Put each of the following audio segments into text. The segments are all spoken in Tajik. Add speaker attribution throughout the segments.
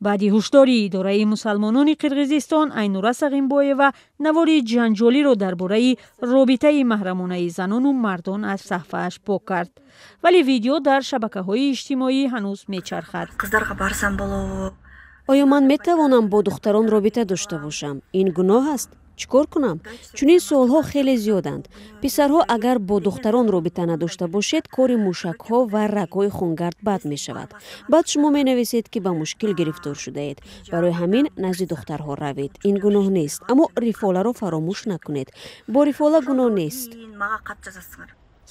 Speaker 1: баъди ҳушдори идораи мусалмонони қирғизистон Айнура Сағимбоева навори ҷанҷолиро дар бораи робитаи маҳрамонаи занону мардон аз саҳфааш пок кард. Вале видео дар шабакаҳои иҷтимоӣ ҳанӯз мечархад.
Speaker 2: Қиздарга барсам болобу?
Speaker 3: оё ман метавонам бо духтарон робита дошта бошам? Ин гуноҳ аст? чикор кунам? чунин суолҳо хеле зиёданд. писарҳо агар бо духтарон робита надошта бошед, кори мушакҳо ва рагҳои хунгард бад мешавад. баъд шумо менависед ки ба мушкил гирифтор шудаед. барои ҳамин назди духтарҳо равед. ин гуноҳ нест, аммо рифоларо фаромӯш накунед. бо рифола гуноҳ нест.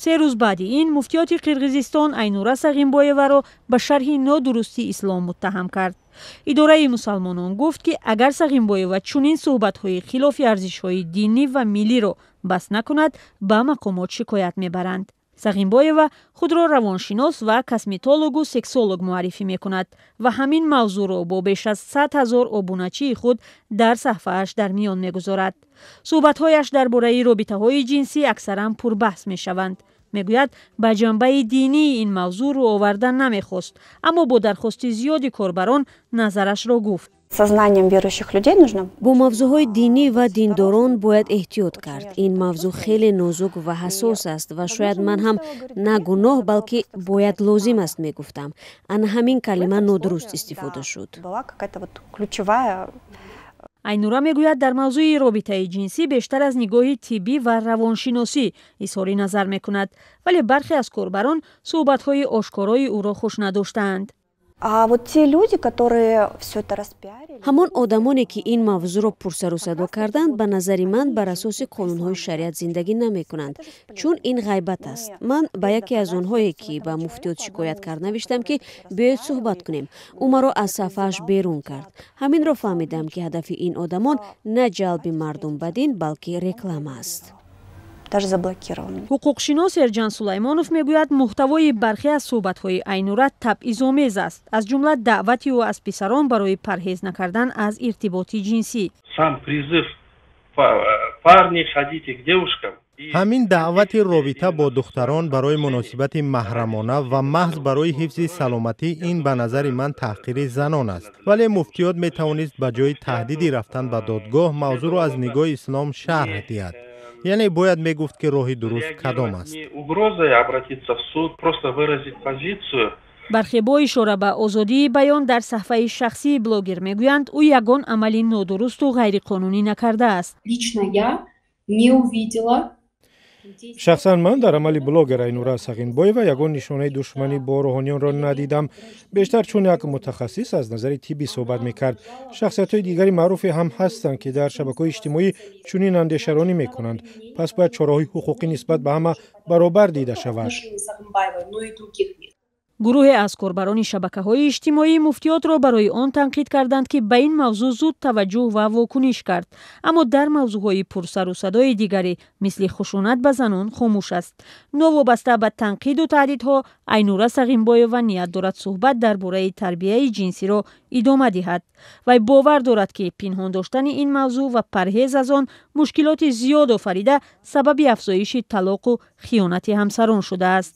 Speaker 1: се рӯз баъди ин муфтиёти қирғизистон Айнура Сағимбоеваро ба шарҳи нодурусти ислом муттаҳам кард. идораи мусалмонон гуфт ки агар Сағимбоева чунин суҳбатҳои хилофи арзишҳои динӣ ва миллиро бас накунад, ба мақомот шикоят мебаранд. Сағимбоева худро равоншинос ва косметологу сексолог муаррифӣ мекунад ва ҳамин мавзӯъро бо беш аз 100 000 обуначии худ дар саҳфааш дар миён мегузорад. суҳбатҳояш дар бораи робитаҳои ҷинсӣ аксаран пурбаҳс мешаванд. мегӯяд ба ҷанбаи динии ин мавзӯъ рӯ овардан намехост, аммо бо дархости зиёди корбарон назарашро гуфт.
Speaker 2: Сознанием верующих людей нужно.
Speaker 3: бо мавзӯъҳои динӣ ва диндорон бояд эҳтиёт кард. ин мавзӯъ хеле нозук ва ҳассос аст ва шояд ман ҳам на гуноҳ, балки бояд лозим аст мегуфтам. ана ҳамин калима нодуруст истифода шуд.
Speaker 2: Была какая-то вот ключевая.
Speaker 1: Айнура мегӯяд дар мавзӯи робитаи ҷинсӣ бештар аз нигоҳи тиббӣ ва равоншиносӣ изҳори назар мекунад, вале бархе аз корбарон суҳбатҳои ошкорои ӯро хуш надоштаанд.
Speaker 2: А вот те люди, которые все это распиарили.
Speaker 3: ҳамон одамоне ки ин мавзӯъро пурсару садо карданд, ба назари ман бар асоси қонунҳои шариат зиндагӣ намекунанд, чун ин ғайбат аст. ман ба яке аз онҳое ки ба муфтиёт шикоят кард навиштам ки биёед суҳбат кунем. ӯ маро аз сафҳааш берун кард. ҳаминро фаҳмидам ки ҳадафи ин одамон на ҷалби мардум ба дин, балки реклама аст.
Speaker 2: Даже заблокирован.
Speaker 1: ҳуқуқшинос Эрҷан Сулаймонов мегӯяд муҳтавои бархе аз суҳбатҳои Айнура табъизомез аст, аз ҷумла даъвати ӯ аз писарон барои парҳез накардан аз иртиботи ҷинсӣ.
Speaker 4: Сам призыв парни ходите к девушкам.
Speaker 5: ҳамин даъвати робита бо духтарон барои муносибати маҳрамона ва маҳз барои ҳифзи саломатӣ, ин ба назари ман таҳқири занон аст. вале муфтиёт метавонист ба ҷои таҳдиди рафтан ба додгоҳ мавзӯъро аз нигоҳи ислом шарҳ диҳад. яъне бояд мегуфт ки роҳи дуруст кадом аст.
Speaker 4: Угрозой обратиться в суд, просто выразить позицию.
Speaker 1: бархе бо ишора ба озодии баён дар саҳфаи шахсии блогер мегӯянд ӯ ягон амали нодурусту ғайриқонунӣ накардааст.
Speaker 6: Лично я не увидела.
Speaker 7: шахсан ман дар амали блогер Айнура Сағимбоева ягон нишонаи душманӣ бо рӯҳониёнро надидам. бештар чун як мутахассис аз назари тиббӣ суҳбат мекард. шахсиятҳои дигари маъруфе ҳам ҳастанд ки дар шабакаҳои иҷтимоӣ чунин андешаронӣ мекунанд. пас бояд чораҳои ҳуқуқӣ нисбат ба ҳама баробар дида шавад.
Speaker 1: гурӯҳе аз корбарони шабакаҳои иҷтимоӣ муфтиётро барои он танқид карданд ки ба ин мавзӯъ зуд таваҷҷӯҳ ва вокуниш кард, аммо дар мавзӯъҳои пурсару садои дигаре мисли хушунат ба занон хомӯш аст. новобаста ба танқиду таҳдидҳо, Айнура Сағимбоева ният дорад суҳбат дар бораи тарбияи ҷинсиро идома диҳад. вай бовар дорад ки пинҳон доштани ин мавзӯъ ва парҳез аз он мушкилоти зиёд офарида сабаби афзоиши талоқу хиёнати ҳамсарон шудааст.